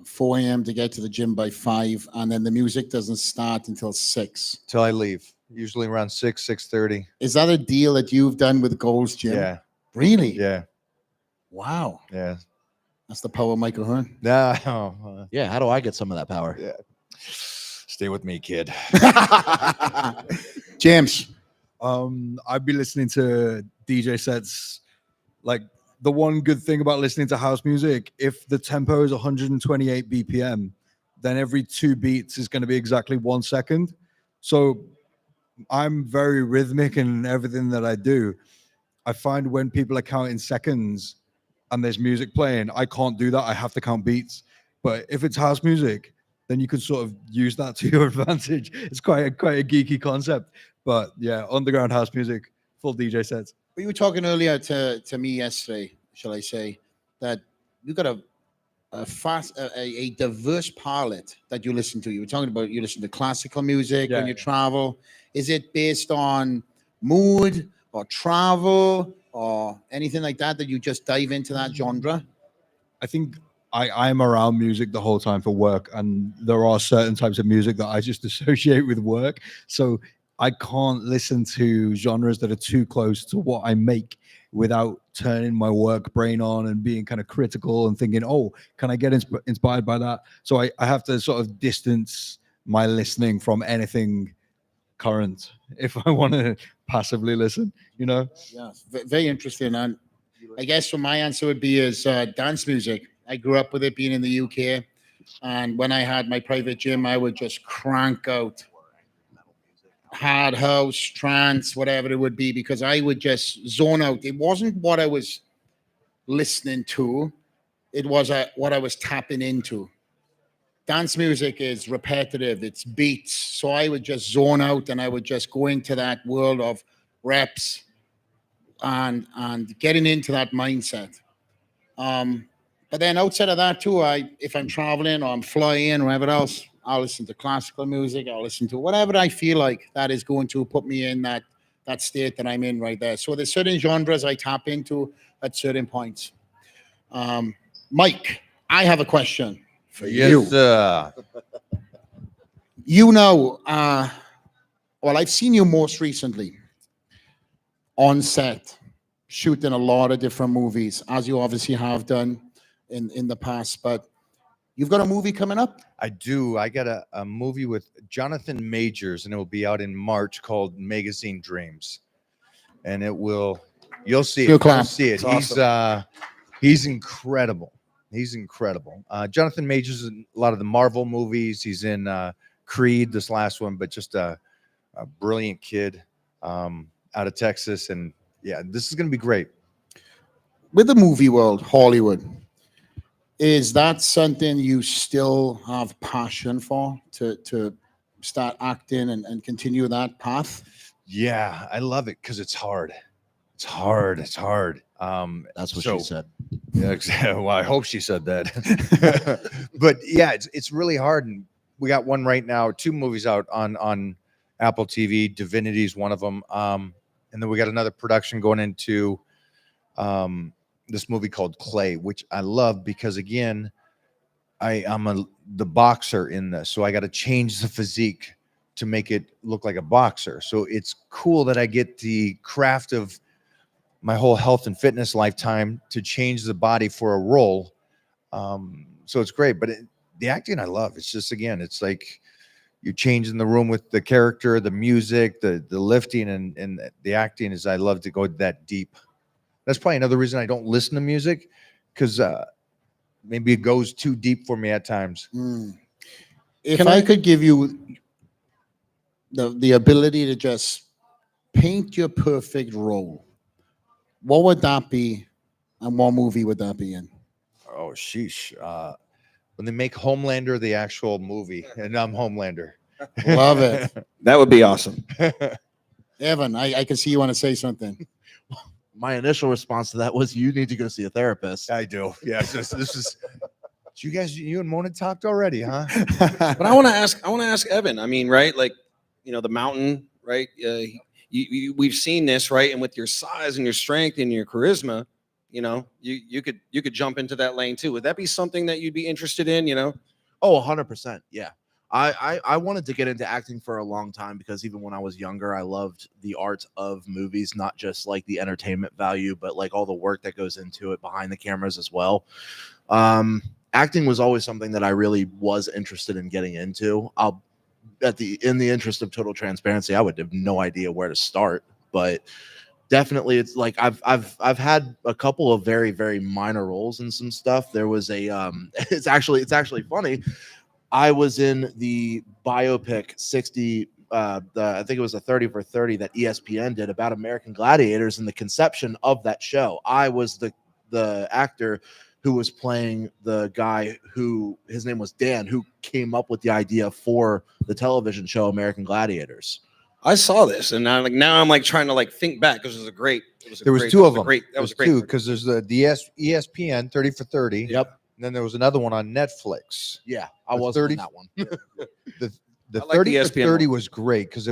4 a.m. to get to the gym by 5, and then the music doesn't start until 6. Till I leave, usually around 6:30. Is that a deal that you've done with Gold's Gym? Yeah, Really? yeah, Wow. yeah. That's the power of Michael Hearn. No, Yeah, how do I get some of that power? yeah. Stay with me, kid. James. I'd be listening to DJ sets. Like, the one good thing about listening to house music, if the tempo is 128 BPM, then every 2 beats is going to be exactly 1 second. So I'm very rhythmic in everything that I do. I find when people are counting seconds and there's music playing, I can't do that. I have to count beats. But if it's house music, then you can sort of use that to your advantage. It's quite a geeky concept. But yeah, underground house music, full DJ sets. We were talking earlier to me yesterday, shall I say, that you got a diverse palette that you listen to. You were talking about you listen to classical music when you travel. Is it based on mood or travel or anything like that you just dive into that genre? I think I'm around music the whole time for work, and there are certain types of music that I just associate with work. So I can't listen to genres that are too close to what I make without turning my work brain on and being kind of critical and thinking, oh, can I get inspired by that? So I have to sort of distance my listening from anything current if I want to passively listen, you know? Yeah, very interesting. And I guess what my answer would be is dance music. I grew up with it being in the UK. And when I had my private gym, I would just crank out hard house, trance, whatever it would be, because I would just zone out. It wasn't what I was listening to. It was what I was tapping into. Dance music is repetitive. It's beats. So I would just zone out and I would just go into that world of reps and getting into that mindset. But then outside of that too, if I'm traveling or I'm flying or whatever else, I'll listen to classical music. I'll listen to whatever I feel like that is going to put me in that state that I'm in right there. So there's certain genres I tap into at certain points. Mike, I have a question for you. You know, well, I've seen you most recently on set, shooting a lot of different movies, as you obviously have done in the past, but you've got a movie coming up? I do. I got a movie with Jonathan Majors, and it will be out in March called Magazine Dreams. And you'll see it. You'll see it. Awesome. He's incredible. He's incredible. Jonathan Majors is in a lot of the Marvel movies. He's in Creed, this last one, but just a brilliant kid out of Texas. And yeah, this is going to be great. With the movie world, Hollywood, is that something you still have passion for, to start acting and continue that path? Yeah, I love it because it's hard. It's hard. It's hard. That's what she said. Yeah, exactly. Well, I hope she said that. But yeah, it's really hard. And we got one right now, 2 movies out on Apple TV. Divinity is one of them. And then we got another production going into this movie called Clay, which I love because, again, I'm the boxer in this. So I got to change the physique to make it look like a boxer. So it's cool that I get the craft of my whole health and fitness lifetime to change the body for a role. So it's great. But the acting I love. It's just, again, it's like you're changing the room with the character, the music, the lifting, and the acting is, I love to go that deep. That's probably another reason I don't listen to music, because maybe it goes too deep for me at times. If I could give you the ability to just paint your perfect role, what would that be, and what movie would that be in? Oh, sheesh. When they make Homelander the actual movie, and I'm Homelander. Love it. That would be awesome. Evan, I can see you want to say something. My initial response to that was, you need to go see a therapist. I do. Yeah. This is. You and Mona talked already, huh? But I want to ask Evan. I mean, right? Like, the mountain, right? we've seen this, right? And with your size and your strength and your charisma, you know, you could jump into that lane too. Would that be something that you'd be interested in? You know? Oh, 100%. Yeah. I wanted to get into acting for a long time because even when I was younger, I loved the art of movies, not just like the entertainment value, but like all the work that goes into it behind the cameras as well. Acting was always something that I really was interested in getting into. In the interest of total transparency, I would have no idea where to start, but definitely it's like I've had a couple of very, very minor roles in some stuff. There was a it's actually funny. I was in the biopic 60 I think it was a 30 for 30 that ESPN did about American Gladiators and the conception of that show. I was the actor who was playing the guy who his name was Dan, who came up with the idea for the television show American Gladiators. I saw this, and now I'm like trying to like think back because it was a great. There was two of them. That was a great. Two because there's the ESPN 30 for 30. Yep. And then there was another one on Netflix. Yeah, I was 30 in that one. The I like 30 the for ESPN 30 one. was great because it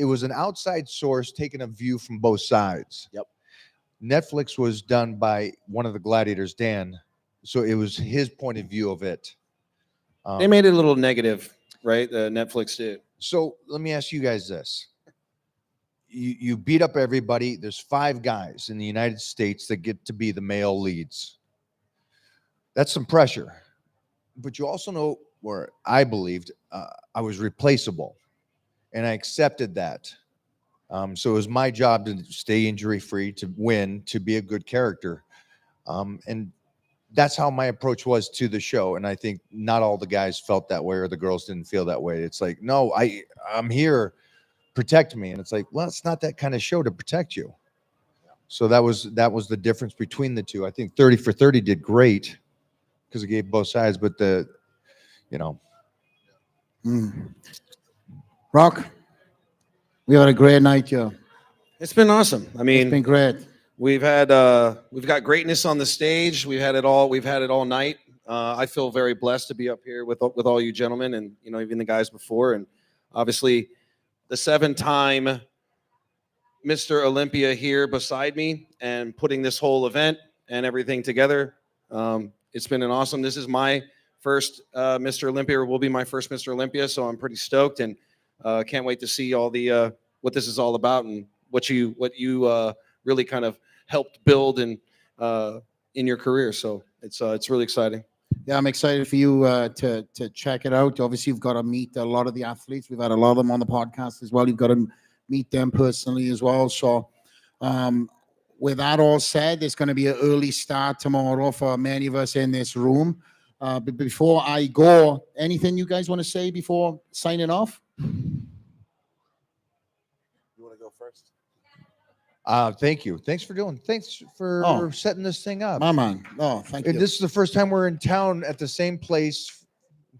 was an outside source taking a view from both sides. Yep. Netflix was done by one of the gladiators, Dan, so it was his point of view of it. They made it a little negative, right? Netflix did. So let me ask you guys this. You beat up everybody. There's 5 guys in the United States that get to be the male leads. That's some pressure. But you also know, or I believed, I was replaceable. And I accepted that. So it was my job to stay injury-free, to win, to be a good character. And that's how my approach was to the show. And I think not all the guys felt that way or the girls didn't feel that way. It's like, no, I'm here, protect me. And it's like, well, it's not that kind of show to protect you. So that was the difference between the two. I think 30 for 30 did great because it gave both sides, but Rock, we had a great night here. It's been awesome. I mean, It's been great. we've got greatness on the stage. We've had it all night. I feel very blessed to be up here with all you gentlemen, and you know, even the guys before, and obviously the 7-time Mr. Olympia here beside me and putting this whole event and everything together. It's been an awesome. This is my first Mr. Olympia, or will be my first Mr. Olympia, so I'm pretty stoked and can't wait to see all the what this is all about and what you really kind of helped build and in your career. So it's really exciting. Yeah, I'm excited for you to check it out. Obviously, you've got to meet a lot of the athletes. We've had a lot of them on the podcast as well. You've got to meet them personally as well. So with that all said, it's going to be an early start tomorrow for many of us in this room. But before I go, anything you guys want to say before signing off? You want to go first? Thank you. Thanks for setting this thing up. My man. Oh, thank you. And this is the first time we're in town at the same place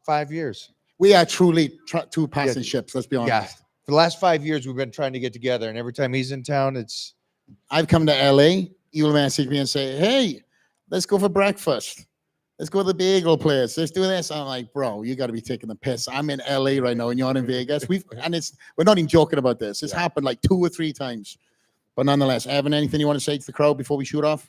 5 years. We are truly two passing ships, let's be honest. Yeah. For the last 5 years, we've been trying to get together. And every time he's in town, I've come to LA. You'll message me and say, hey, let's go for breakfast. Let's go to the bagel place. Let's do this. I'm like, bro, you got to be taking the piss. I'm in LA right now and you're in Vegas. We're not even joking about this. It's happened like 2 or 3 times. But nonetheless, Evan, anything you want to say to the crowd before we shoot off?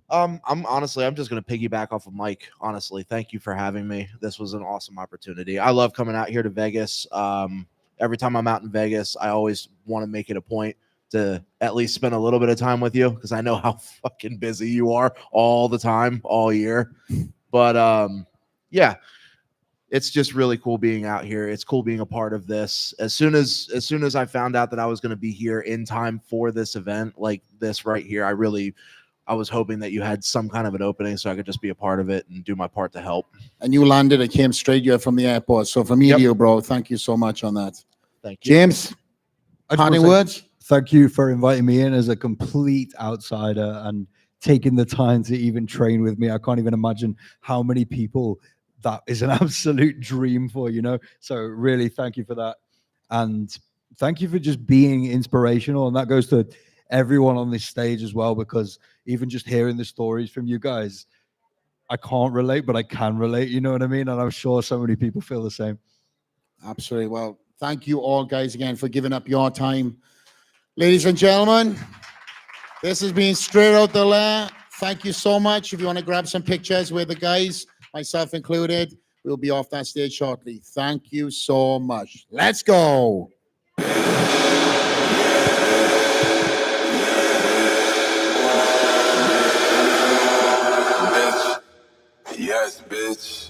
I'm just going to piggyback off of Mike. Honestly, thank you for having me. This was an awesome opportunity. I love coming out here to Vegas. Every time I'm out in Vegas, I always want to make it a point to at least spend a little bit of time with you because I know how fucking busy you are all the time, all year. But yeah, it's just really cool being out here. It's cool being a part of this. As soon as I found out that I was going to be here in time for this event, like this right here, I was hoping that you had some kind of an opening so I could just be a part of it and do my part to help. And you landed and came straight here from the airport. So from me to you, bro, thank you so much on that. Thank you. James, parting words? Thank you for inviting me in as a complete outsider and taking the time to even train with me. I can't even imagine how many people that is an absolute dream for, So really thank you for that. And thank you for just being inspirational. And that goes to everyone on this stage as well, because even just hearing the stories from you guys, I can't relate, but I can relate. You know what I mean? And I'm sure so many people feel the same. Absolutely. Well, thank you all guys again for giving up your time Ladies and gentlemen, this has been Straight Out the Lair. Thank you so much. If you want to grab some pictures with the guys, myself included, we'll be off that stage shortly. Thank you so much. Let's go. Yes, bitch.